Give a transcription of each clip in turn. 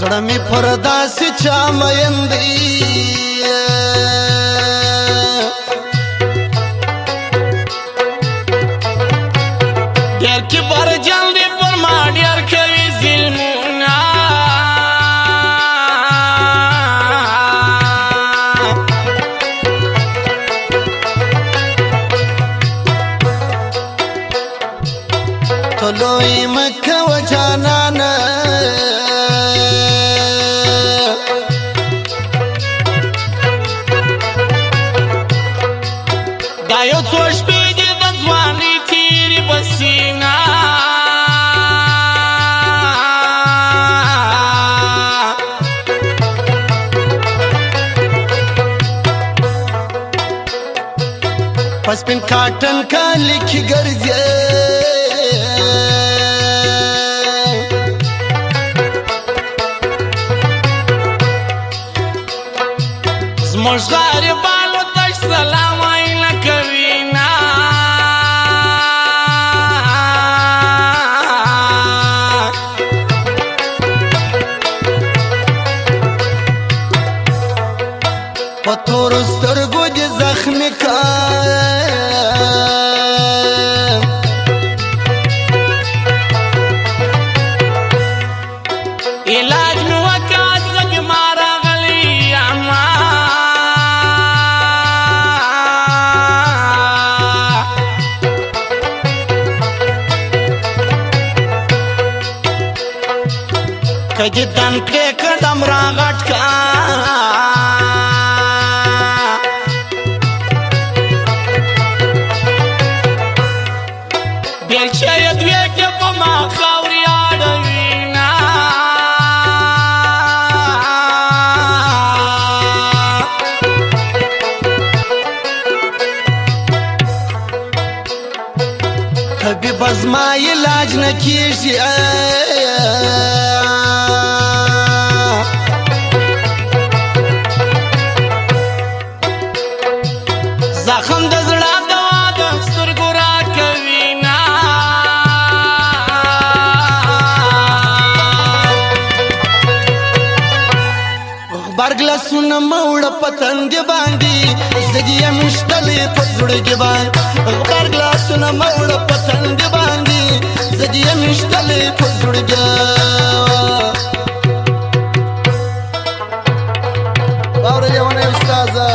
زړه مې پر داسې چا مین دی ډېر کبرجن دی پر ما ډېر کوي ظلمونه ته لوی مه کوه جانانه دا یو څو شپې دي د ځوانۍ تېرې په سینه په سپین کاټن کالي کې ګرځې زموږ غریبانو ته سلام وایي نه کوي نه په تورو سترګو دې زخمي علاج مې وکړه زه بیمار راغلی یمه که دې دن کړې کړم را غټ کا بیلچه یې دوې کې په ما خاورې اړوي نه طبیبه زما علاج نه کېږي زخم د زړه دوا د سترګو راکوي نه غبرګ لاسونه مه وړه په تندې باندې زګي یم شتلې په زړګي باندې غبرګ لاسونه مه وړه په تندې باندې زګي یم شتلې په زړګي واوره لیونی استاذه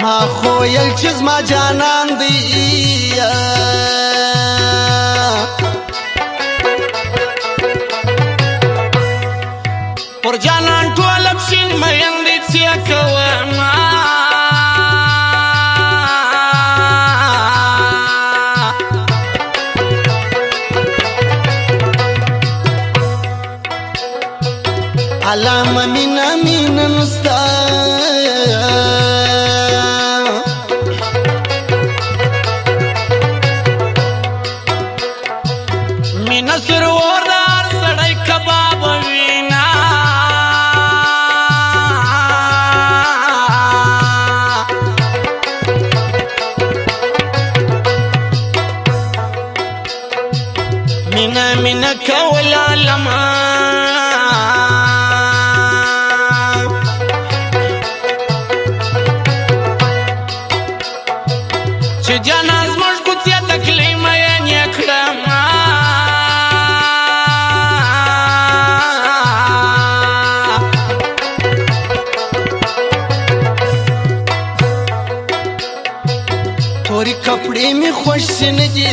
ما خو یل چې زما جانان دی پر جانان ټوله پښین مین دی څه کومه علامه مینه مینه نستا مینه سرور سړی کباب وینا مینه مینه مینه کول عالمه چې جانا زموږ کوڅې ته کلي مین یې کړمه تورې کپړې مې خوښ نه دي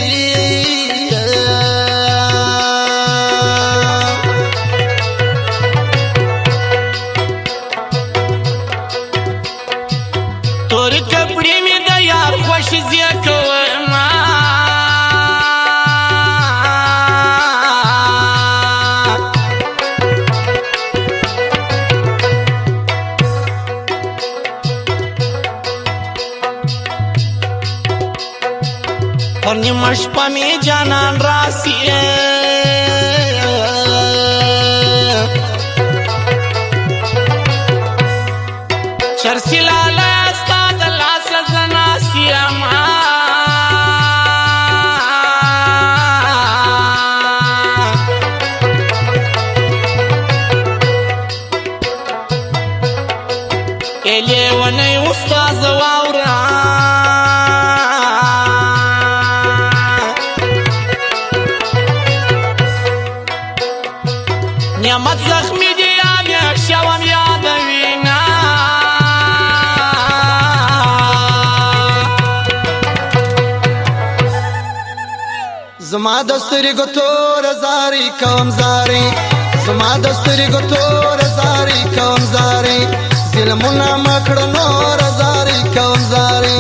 تورې کپړې مې د یار خوښ زیه کومه پر نیمه شپه مې جانان راسي چرسي لاله ستا د لاسه زه ناست یمه ای لیونۍ استازه واوره نعمت زخمی دی یاد شوم یادوینا زما د سترګو تور زاري کوم زاري زما د سترګو تور زاري کوم زاري ظلمونه مکړ نور زاري کوم زاري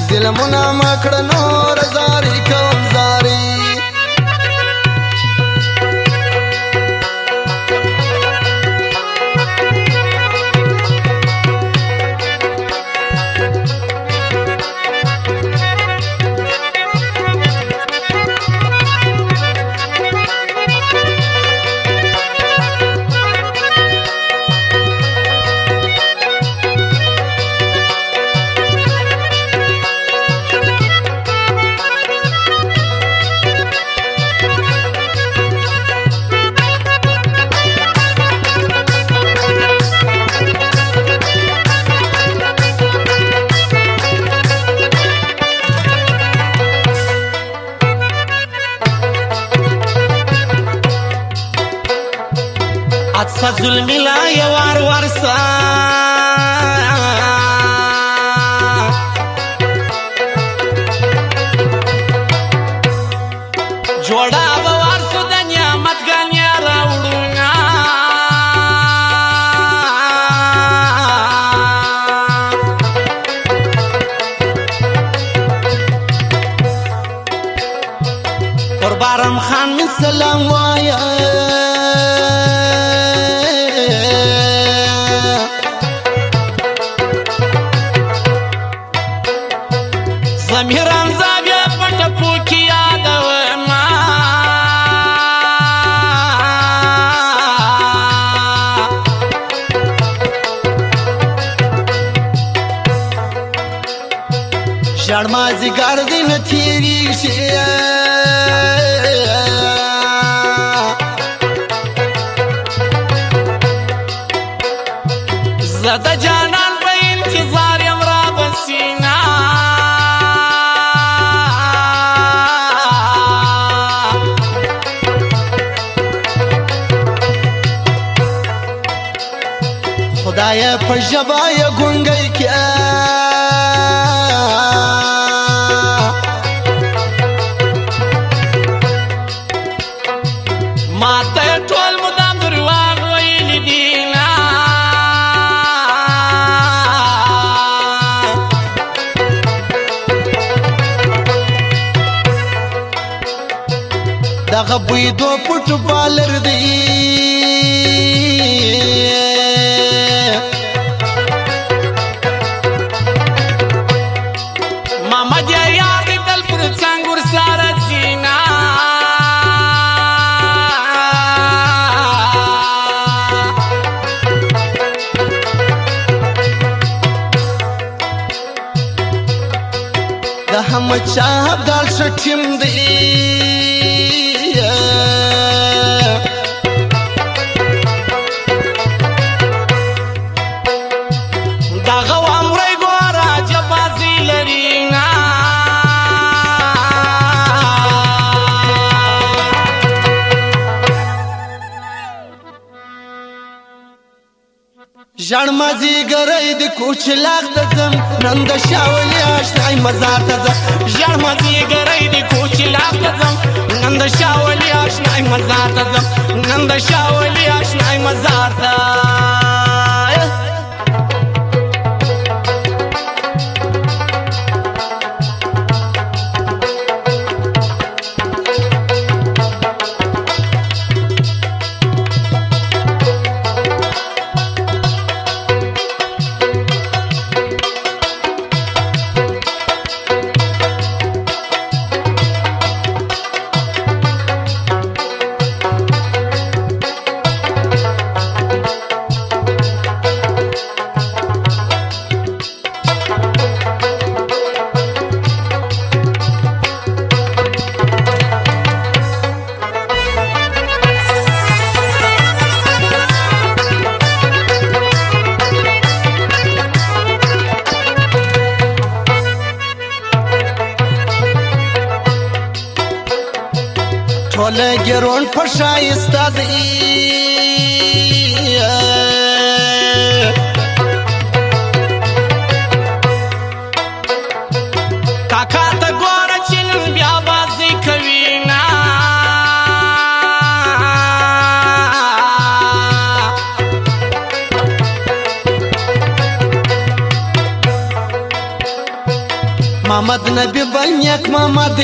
ظلمونه مکړ نور زاري کوم زاري عطسه ظلمی لا یوار ورسا جوڑا بوارسو دا نعمت گانیا راوڑونا قربارم خان من سلام وایا زمیران زابیا پټ پوکی یادوما شرمازی ګردی نه تیریږي زده جانان په انتظار یم را بسینا خدای په ژبه یې ګونګی کړه ماته ټول مدام درواغ ویلي دي نه دغه بوی دو پټو بالر دی د هم چا عبدال شټیم دی ژړ مازیګری د کوچ لاغ ته ځم نن د شاولي اشنای مزار ته ځم ژړ مازیګری د کوچ لاغ ته ځم نن د شاولي اشنای مزار ته ځم نن د شاولي اشنای مزار ته ټوله ګرون په ښایسته دی کاکا ته ګوره چې نن بیا بازي کوي نه محمد نبی بل نیک محمد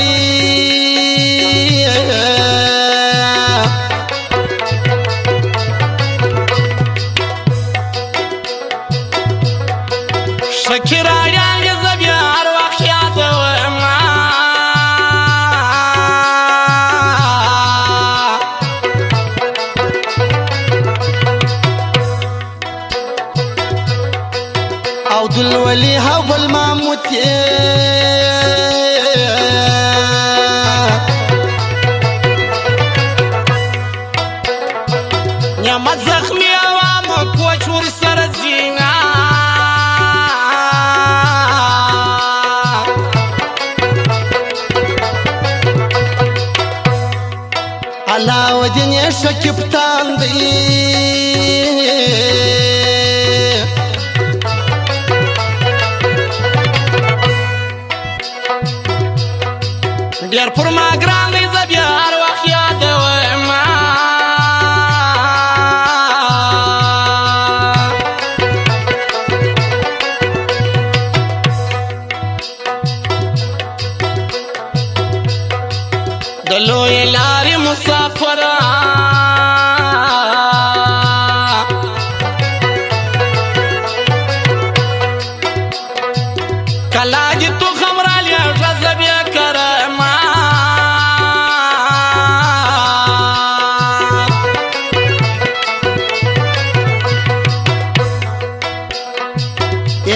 شکرا یانګ زبیا هر وخت یادوم او دلولي حول محمود نعمت زخمی عوام کوچ ورسره زینا علاوالدین یې ښه کپتان دی ډېر پر ما ګران دی زه بیا هر وخت یادوم د لویې لارې مسافره کله دې تو خمرالی ښځه بیا کرما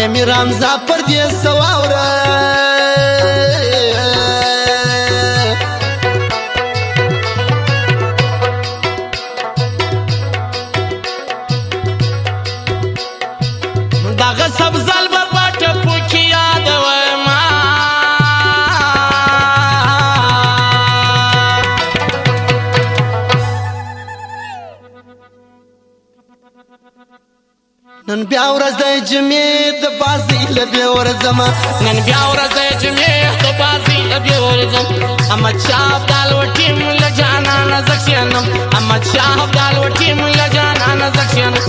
امیر حمزه پر دې سواوره دغه سبزل به په ټپو کې یادوم نن بیا ورځ د جمعې د بازۍ له بې ورځم نن بیا ورځ د جمعې د بازۍ له بې ورځم احمدشاه ابدال وټیم له جانانه زه کښېنم احمدشاه ابدال وټیم له جانانه زه کښېنم